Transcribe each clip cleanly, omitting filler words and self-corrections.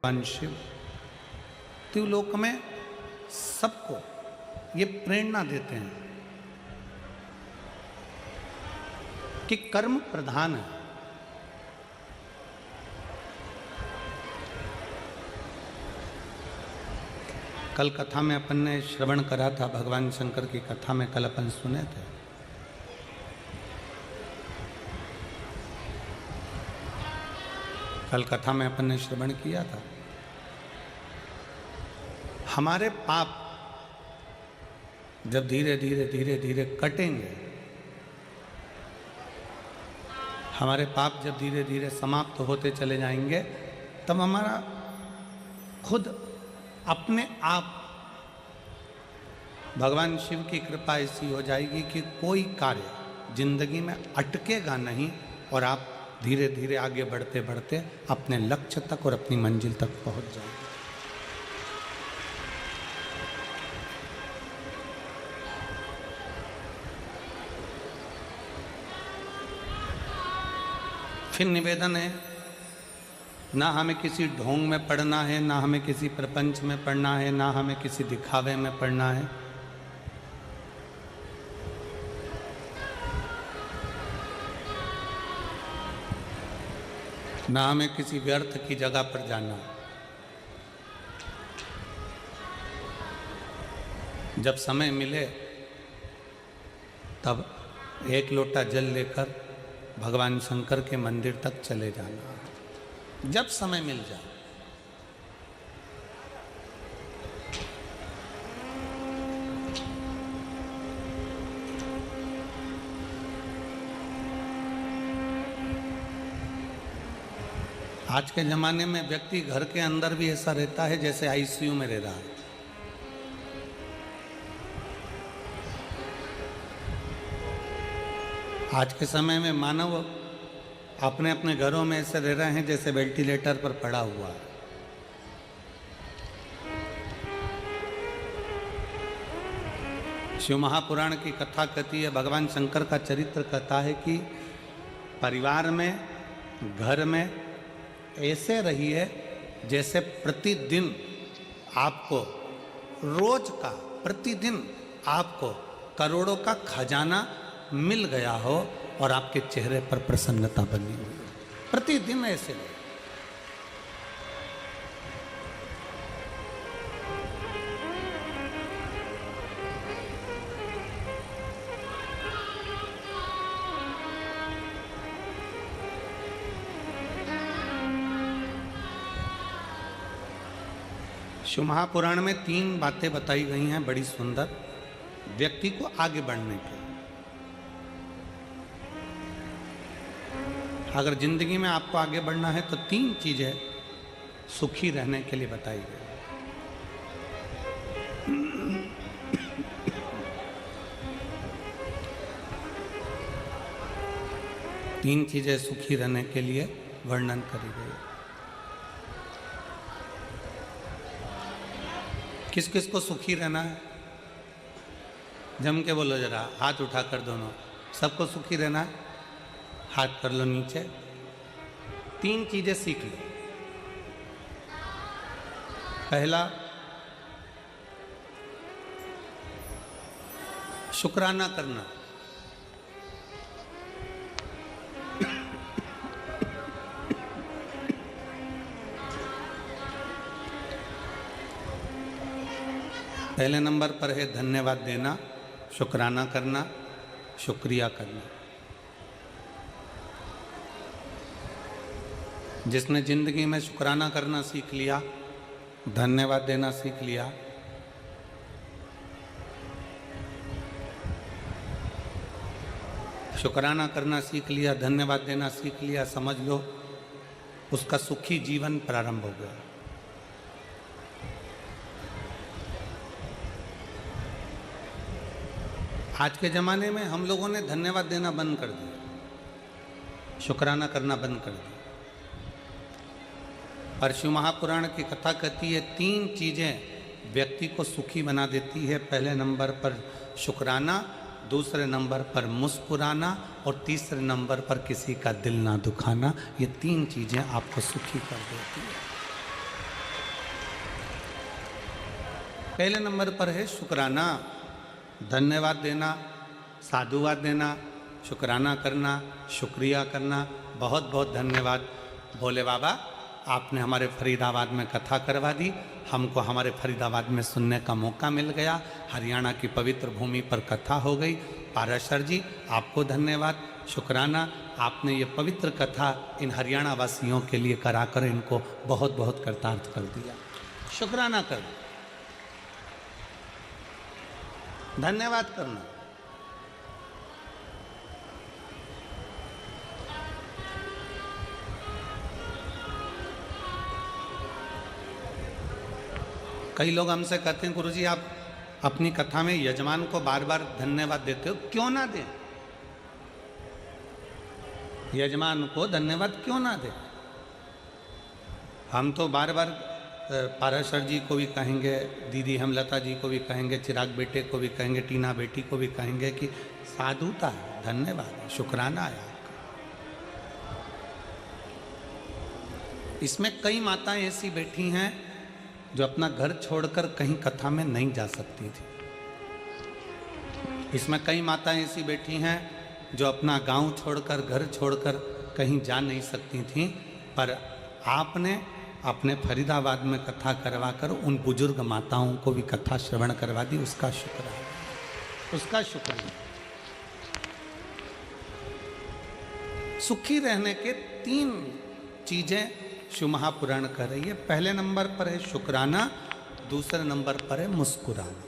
भगवान शिव त्रिलोक में सबको ये प्रेरणा देते हैं कि कर्म प्रधान है। कल कथा में अपन ने श्रवण करा था, भगवान शंकर की कथा में कल अपन सुने थे। कल कथा में अपन ने श्रवण किया था, हमारे पाप जब धीरे धीरे धीरे धीरे कटेंगे, हमारे पाप जब धीरे धीरे समाप्त होते चले जाएंगे, तब हमारा खुद अपने आप भगवान शिव की कृपा ऐसी हो जाएगी कि कोई कार्य जिंदगी में अटकेगा नहीं और आप धीरे धीरे आगे बढ़ते बढ़ते अपने लक्ष्य तक और अपनी मंजिल तक पहुंच जाएंगे। फिर निवेदन है, ना हमें किसी ढोंग में पढ़ना है, ना हमें किसी प्रपंच में पढ़ना है, ना हमें किसी दिखावे में पढ़ना है। ना हमें किसी व्यर्थ की जगह पर जाना है। जब समय मिले तब एक लोटा जल लेकर भगवान शंकर के मंदिर तक चले जाना, जब समय मिल जाए। आज के ज़माने में व्यक्ति घर के अंदर भी ऐसा रहता है जैसे आईसीयू में रह रहा है। आज के समय में मानव अपने अपने घरों में ऐसे रह रहे हैं जैसे वेंटिलेटर पर पड़ा हुआ है। शिव महापुराण की कथा कहती है, भगवान शंकर का चरित्र कहता है कि परिवार में, घर में ऐसे रहिए जैसे प्रतिदिन आपको, रोज का प्रतिदिन आपको करोड़ों का खजाना मिल गया हो और आपके चेहरे पर प्रसन्नता बनी हुई है। प्रतिदिन ऐसे रहे। शिव महापुराण में 3 बातें बताई गई हैं बड़ी सुंदर, व्यक्ति को आगे बढ़ने के। अगर जिंदगी में आपको आगे बढ़ना है तो 3 चीजें सुखी रहने के लिए बताई गई। 3 चीजें सुखी रहने के लिए वर्णन करी गई। किस किस को सुखी रहना है? जम के बोलो जरा, हाथ उठाकर दोनों। सबको सुखी रहना है? हाथ कर लो नीचे। 3 चीजें सीख लो। पहला, शुक्राना करना। पहले नंबर पर है धन्यवाद देना, शुक्राना करना, शुक्रिया करना। जिसने जिंदगी में शुक्राना करना सीख लिया, धन्यवाद देना सीख लिया, शुक्राना करना सीख लिया, धन्यवाद देना सीख लिया, समझ लो उसका सुखी जीवन प्रारंभ हो गया। आज के ज़माने में हम लोगों ने धन्यवाद देना बंद कर दिया, शुक्राना करना बंद कर दिया। पर शिव महापुराण की कथा कहती है 3 चीज़ें व्यक्ति को सुखी बना देती है। पहले नंबर पर शुक्राना, दूसरे नंबर पर मुस्कुराना और तीसरे नंबर पर किसी का दिल ना दुखाना। ये 3 चीज़ें आपको सुखी कर देती है। पहले नंबर पर है शुक्राना, धन्यवाद देना, साधुवाद देना, शुक्राना करना, शुक्रिया करना। बहुत बहुत धन्यवाद भोले बाबा, आपने हमारे फरीदाबाद में कथा करवा दी, हमको हमारे फरीदाबाद में सुनने का मौका मिल गया, हरियाणा की पवित्र भूमि पर कथा हो गई। पाराशर जी आपको धन्यवाद, शुक्राना, आपने ये पवित्र कथा इन हरियाणा वासियों के लिए कराकर इनको बहुत बहुत कृतार्थ कर दिया। शुक्राना कर, धन्यवाद करना। कई लोग हमसे कहते हैं गुरुजी आप अपनी कथा में यजमान को बार बार धन्यवाद देते हो, क्यों ना दें? यजमान को धन्यवाद क्यों ना दें? हम तो बार बार पाराशर जी को भी कहेंगे, दीदी हेमलता जी को भी कहेंगे, चिराग बेटे को भी कहेंगे, टीना बेटी को भी कहेंगे कि साधुता है, धन्यवाद है, शुक्राना है आपका। इसमें कई माताएं ऐसी बैठी हैं जो अपना घर छोड़कर कहीं कथा में नहीं जा सकती थी। इसमें कई माताएं ऐसी बैठी हैं जो अपना गांव छोड़कर, घर छोड़कर कहीं जा नहीं सकती थीं, पर आपने अपने फरीदाबाद में कथा करवाकर उन बुजुर्ग माताओं को भी कथा श्रवण करवा दी, उसका शुक्र है, उसका शुक्रिया। सुखी रहने के 3 चीजें शिव महापुराण कह रही है। पहले नंबर पर है शुक्राना, दूसरे नंबर पर है मुस्कुराना।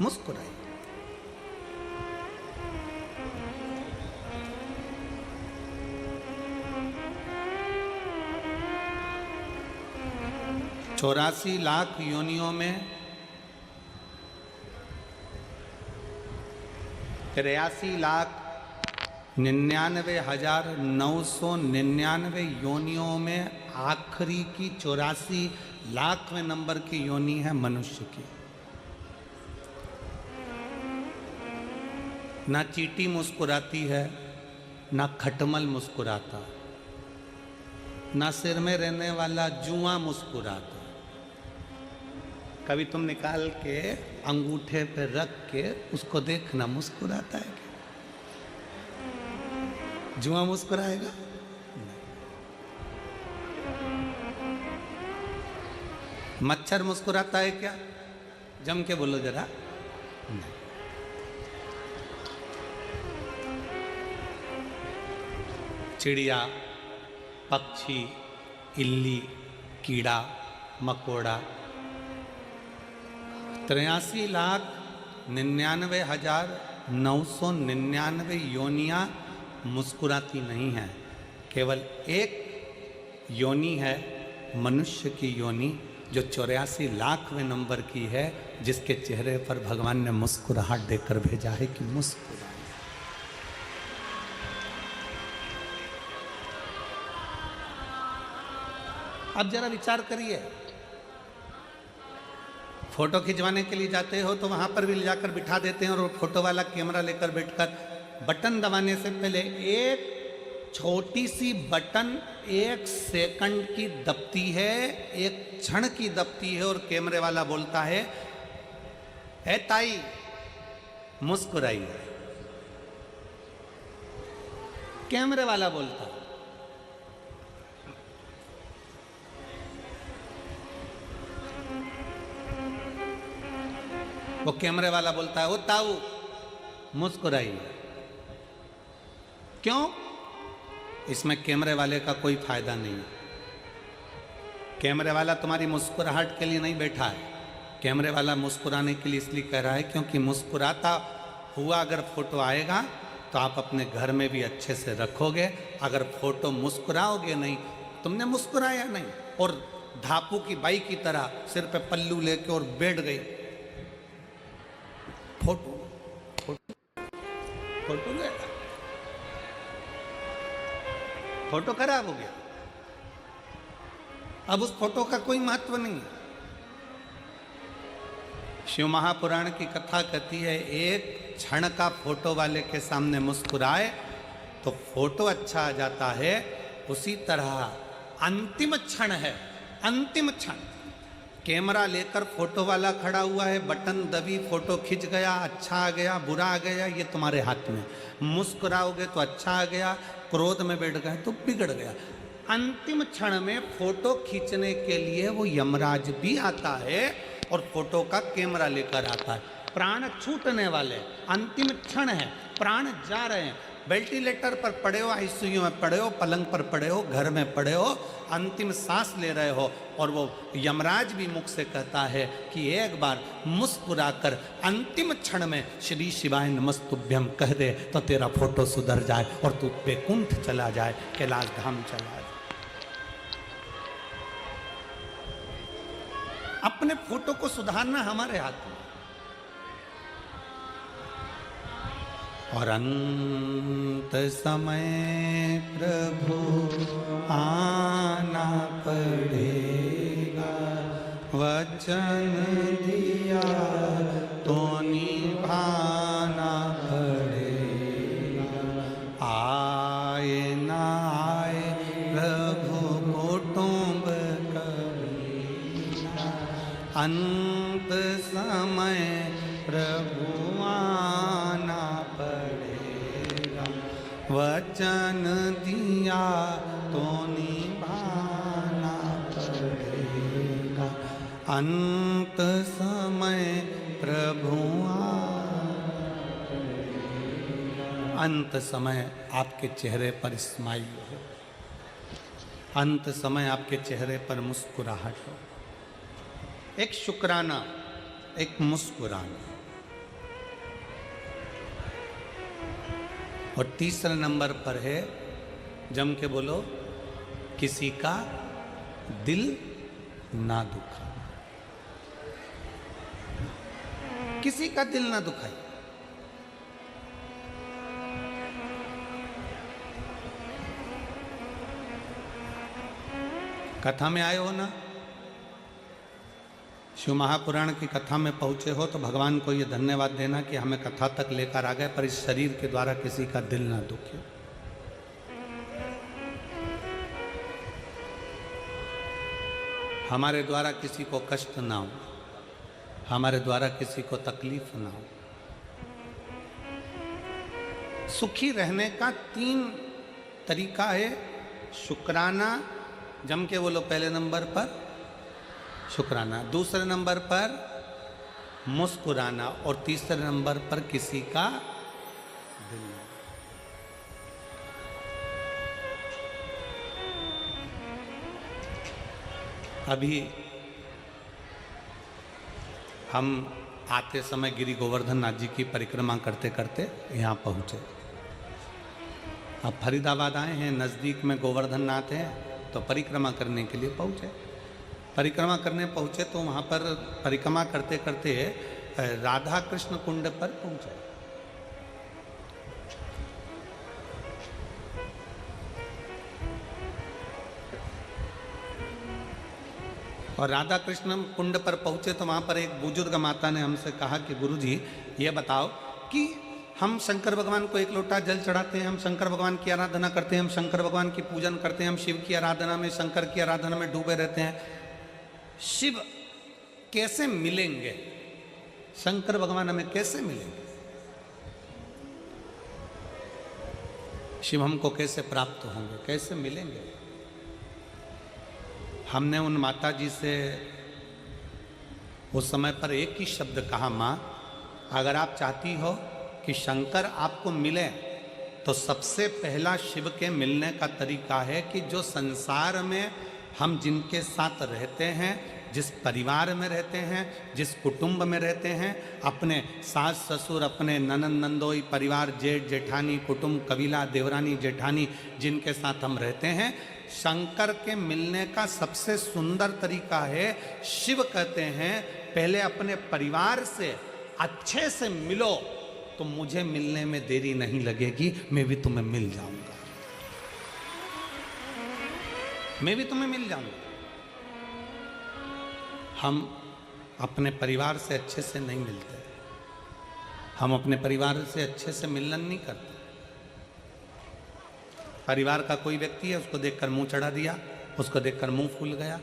मुस्कुराइए। चौरासी लाख योनियों में 83,99,999 योनियों में आखिरी की 84 लाखवें नंबर की योनि है मनुष्य की। ना चींटी मुस्कुराती है, ना खटमल मुस्कुराता, ना सिर में रहने वाला जुआ मुस्कुराता। कभी तुम निकाल के अंगूठे पे रख के उसको देखना, मुस्कुराता है क्या? जुआ मुस्कुराएगा? मच्छर मुस्कुराता है क्या? जम के बोलो जरा। नहीं। चिड़िया, पक्षी, इल्ली, कीड़ा, मकोड़ा, 83,99,999 योनियां मुस्कुराती नहीं हैं। केवल एक योनि है मनुष्य की योनि, जो 84 लाखवें नंबर की है, जिसके चेहरे पर भगवान ने मुस्कुराहट देकर भेजा है कि मुस्कुराए। अब जरा विचार करिए, फोटो खिंचवाने के लिए जाते हो तो वहां पर भी ले जाकर बिठा देते हैं और फोटो वाला कैमरा लेकर बैठकर बटन दबाने से पहले एक छोटी सी बटन 1 सेकंड की दबती है, 1 क्षण की दबती है, और कैमरे वाला बोलता है ए ताई मुस्कुराइए। कैमरे वाला बोलता है। वो कैमरे वाला बोलता है ओ ताऊ मुस्कुराइए। क्यों? इसमें कैमरे वाले का कोई फायदा नहीं है। कैमरे वाला तुम्हारी मुस्कुराहट के लिए नहीं बैठा है। कैमरे वाला मुस्कुराने के लिए इसलिए कह रहा है क्योंकि मुस्कुराता हुआ अगर फोटो आएगा तो आप अपने घर में भी अच्छे से रखोगे। अगर फोटो मुस्कुराओगे नहीं, तुमने मुस्कुराया नहीं और धापू की बाई की तरह सिर पे पल्लू लेके और बैठ गई, फोटो फोटो फोटो गया, फोटो खराब हो गया। अब उस फोटो का कोई महत्व नहीं है। शिव महापुराण की कथा कहती है एक क्षण का फोटो वाले के सामने मुस्कुराए तो फोटो अच्छा आ जाता है। उसी तरह अंतिम क्षण है, अंतिम क्षण कैमरा लेकर फोटो वाला खड़ा हुआ है, बटन दबी, फोटो खिंच गया, अच्छा आ गया, बुरा आ गया, ये तुम्हारे हाथ में। मुस्कुराओगे तो अच्छा आ गया, क्रोध में बैठ गए तो बिगड़ गया। अंतिम क्षण में फोटो खींचने के लिए वो यमराज भी आता है और फोटो का कैमरा लेकर आता है। प्राण छूटने वाले, अंतिम क्षण है, प्राण जा रहे हैं, वेंटिलेटर पर पड़े हो, आईसीयू में पड़े हो, पलंग पर पड़े हो, घर में पड़े हो, अंतिम सांस ले रहे हो, और वो यमराज भी मुख से कहता है कि एक बार मुस्कुराकर अंतिम क्षण में श्री शिवाय नमस्तुभ्यम कह दे तो तेरा फोटो सुधर जाए और तू बैकुंठ चला जाए, कैलाश धाम चला जाए। अपने फोटो को सुधारना हमारे हाथ में। और अंत समय प्रभु आना पड़ेगा, वचन दिया तो निभाना पड़ेगा। आए ना आए प्रभु कुटुंब कबीरा, अंत समय प्रभु आना पड़ेगा, वचन दिया तो निभाना पड़ेगा। अंत समय प्रभु अंत समय आपके चेहरे पर स्माइल हो, अंत समय आपके चेहरे पर मुस्कुराहट हो, एक शुक्राना, एक मुस्कुराना। और तीसरे नंबर पर है, जम के बोलो, किसी का दिल ना दुखा, किसी का दिल ना दुखाई। कथा में आए हो ना, शिव महापुराण की कथा में पहुंचे हो तो भगवान को ये धन्यवाद देना कि हमें कथा तक लेकर आ गए, पर इस शरीर के द्वारा किसी का दिल ना दुखे। हमारे द्वारा किसी को कष्ट ना हो, हमारे द्वारा किसी को तकलीफ ना हो। सुखी रहने का 3 तरीका है। शुक्राना, जम के बोलो पहले नंबर पर शुक्राना, दूसरे नंबर पर मुस्कुराना, और तीसरे नंबर पर किसी का दिल। अभी हम आते समय गिरि गोवर्धन नाथ जी की परिक्रमा करते करते यहाँ पहुँचे। अब फरीदाबाद आए हैं, नज़दीक में गोवर्धन नाथ है, तो परिक्रमा करने के लिए पहुँचे। परिक्रमा करने पहुँचे तो वहाँ पर परिक्रमा करते करते राधा कृष्ण कुंड पर पहुँचे। और राधा कृष्ण कुंड पर पहुँचे तो वहाँ पर एक बुजुर्ग माता ने हमसे कहा कि गुरुजी ये बताओ कि हम शंकर भगवान को एक लोटा जल चढ़ाते हैं, हम शंकर भगवान की आराधना करते हैं, हम शंकर भगवान की पूजन करते हैं, हम शिव की आराधना में, शंकर की आराधना में डूबे रहते हैं, शिव कैसे मिलेंगे, शंकर भगवान हमें कैसे मिलेंगे, शिव हमको कैसे प्राप्त होंगे, कैसे मिलेंगे। हमने उन माता जी से उस समय पर एक ही शब्द कहा, माँ अगर आप चाहती हो कि शंकर आपको मिले तो सबसे पहला शिव के मिलने का तरीका है कि जो संसार में हम जिनके साथ रहते हैं, जिस परिवार में रहते हैं, जिस कुटुंब में रहते हैं, अपने सास ससुर, अपने ननंद नंदोई, परिवार, जेठ जेठानी, कुटुंब, कबीला, देवरानी जेठानी, जिनके साथ हम रहते हैं, शंकर के मिलने का सबसे सुंदर तरीका है, शिव कहते हैं पहले अपने परिवार से अच्छे से मिलो तो मुझे मिलने में देरी नहीं लगेगी, मैं भी तुम्हें मिल जाऊंगा, मैं भी तुम्हें मिल जाऊंगा। हम अपने परिवार से अच्छे से नहीं मिलते, हम अपने परिवार से अच्छे से मिलन नहीं करते। परिवार का कोई व्यक्ति है, उसको देखकर मुंह चढ़ा दिया, उसको देखकर मुंह फूल गया,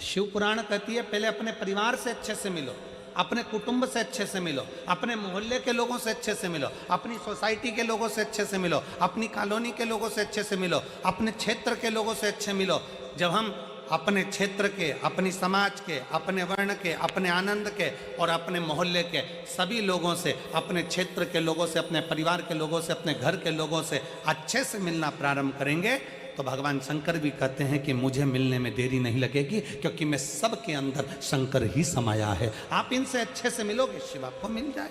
शिव पुराण कहती है पहले अपने परिवार से अच्छे से मिलो, अपने कुटुंब से अच्छे से मिलो, अपने मोहल्ले के लोगों से अच्छे से मिलो, अपनी सोसाइटी के लोगों से अच्छे से मिलो, अपनी कॉलोनी के लोगों से अच्छे से मिलो, अपने क्षेत्र के लोगों से अच्छे मिलो। जब हम अपने क्षेत्र के, अपनी समाज के, अपने वर्ण के, अपने आनंद के और अपने मोहल्ले के सभी लोगों से, अपने क्षेत्र के लोगों से, अपने परिवार के लोगों से, अपने घर के लोगों से अच्छे से मिलना प्रारंभ करेंगे तो भगवान शंकर भी कहते हैं कि मुझे मिलने में देरी नहीं लगेगी, क्योंकि मैं सबके अंदर शंकर ही समाया है। आप इनसे अच्छे से मिलोगे, शिव आपको मिल जाए।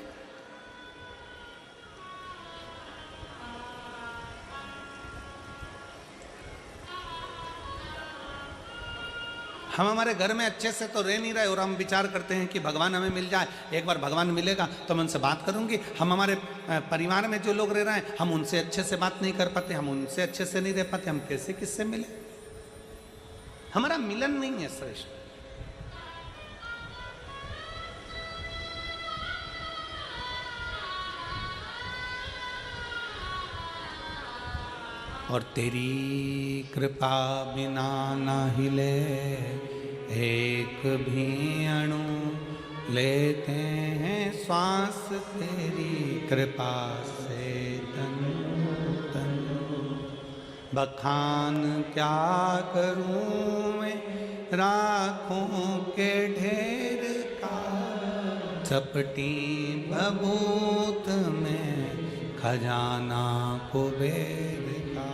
हम हमारे घर में अच्छे से तो रह नहीं रहे और हम विचार करते हैं कि भगवान हमें मिल जाए, एक बार भगवान मिलेगा तो मैं उनसे बात करूंगी। हम हमारे परिवार में जो लोग रह रहे हैं हम उनसे अच्छे से बात नहीं कर पाते, हम उनसे अच्छे से नहीं रह पाते, हम कैसे किससे मिले? हमारा मिलन नहीं है श्रेष्ठ। और तेरी कृपा बिना ना हिले एक भी अणु, लेते हैं श्वास तेरी कृपा से तन तन। बखान क्या करूं मैं राखों के ढेर का, चपटी भभूत में खजाना कुबेर का।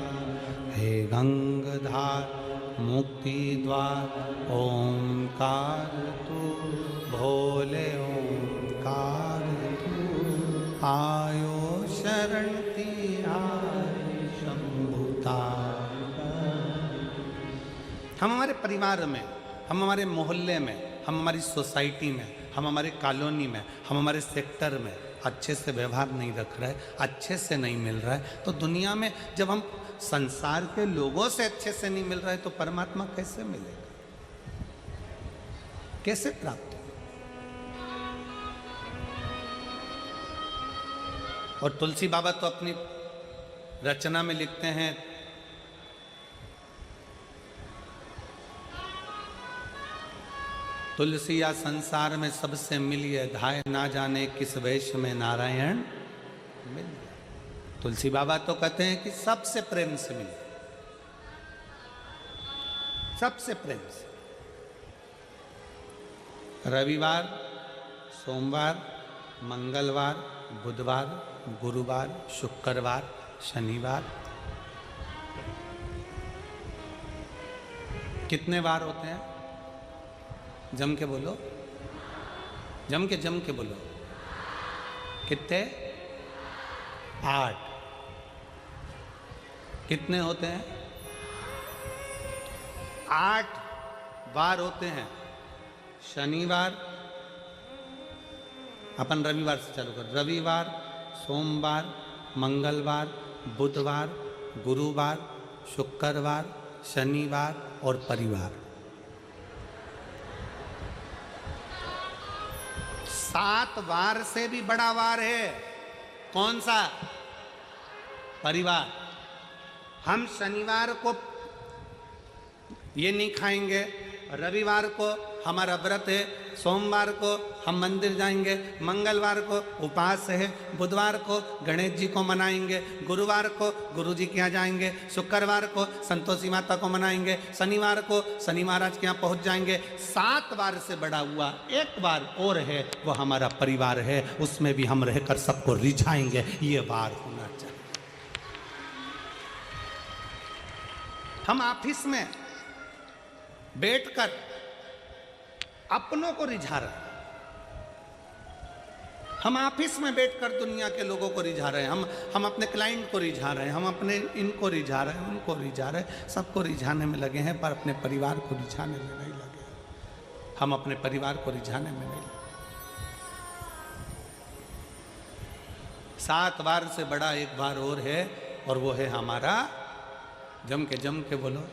हे गंगाधार मुक्ति द्वार ओंकार तू, भोले ओंकार तू, आयो शरण तिहारी शंभुता। हम हमारे परिवार में, हम हमारे मोहल्ले में, हम हमारी सोसाइटी में, हम हमारे कॉलोनी में, हम हमारे सेक्टर में अच्छे से व्यवहार नहीं रख रहे, अच्छे से नहीं मिल रहा है, तो दुनिया में जब हम संसार के लोगों से अच्छे से नहीं मिल रहा है तो परमात्मा कैसे मिलेगा, कैसे प्राप्त होगा? और तुलसी बाबा तो अपनी रचना में लिखते हैं, तुलसी या संसार में सबसे मिलिए, धाय ना जाने किस वेश में नारायण मिल। तुलसी बाबा तो कहते हैं कि सबसे प्रेम से मिले, सबसे प्रेम से। रविवार, सोमवार, मंगलवार, बुधवार, गुरुवार, शुक्रवार, शनिवार, कितने वार होते हैं? जम के बोलो, जम के बोलो। कितने? 8। कितने होते हैं? 8 वार होते हैं। शनिवार, अपन रविवार से चालू कर, रविवार, सोमवार, मंगलवार, बुधवार, गुरुवार, शुक्रवार, शनिवार और परिवार। 7 वार से भी बड़ा वार है। कौन सा? परिवार। हम शनिवार को ये नहीं खाएंगे, रविवार को हमारा व्रत है, सोमवार को हम मंदिर जाएंगे, मंगलवार को उपास है, बुधवार को गणेश जी को मनाएंगे, गुरुवार को गुरु जी के यहाँ जाएंगे, शुक्रवार को संतोषी माता को मनाएंगे, शनिवार को शनि महाराज के यहाँ पहुँच जाएंगे। 7 बार से बड़ा हुआ एक बार और है, वो हमारा परिवार है, उसमें भी हम रहकर सबको रिझाएंगे। ये बार होना चाहिए। हम ऑफिस में बैठकर अपनों को रिझा रहे हैं, हम ऑफिस में बैठकर दुनिया के लोगों को रिझा रहे हैं, हम अपने क्लाइंट को रिझा रहे हैं, हम अपने इनको रिझा रहे हैं, उनको रिझा रहे हैं, सबको रिझाने में लगे हैं, पर अपने परिवार को रिझाने में नहीं लगे। हम अपने परिवार को रिझाने में नहीं लगे। 7 बार से बड़ा एक बार और है, और वो है हमारा, जम के बोलो,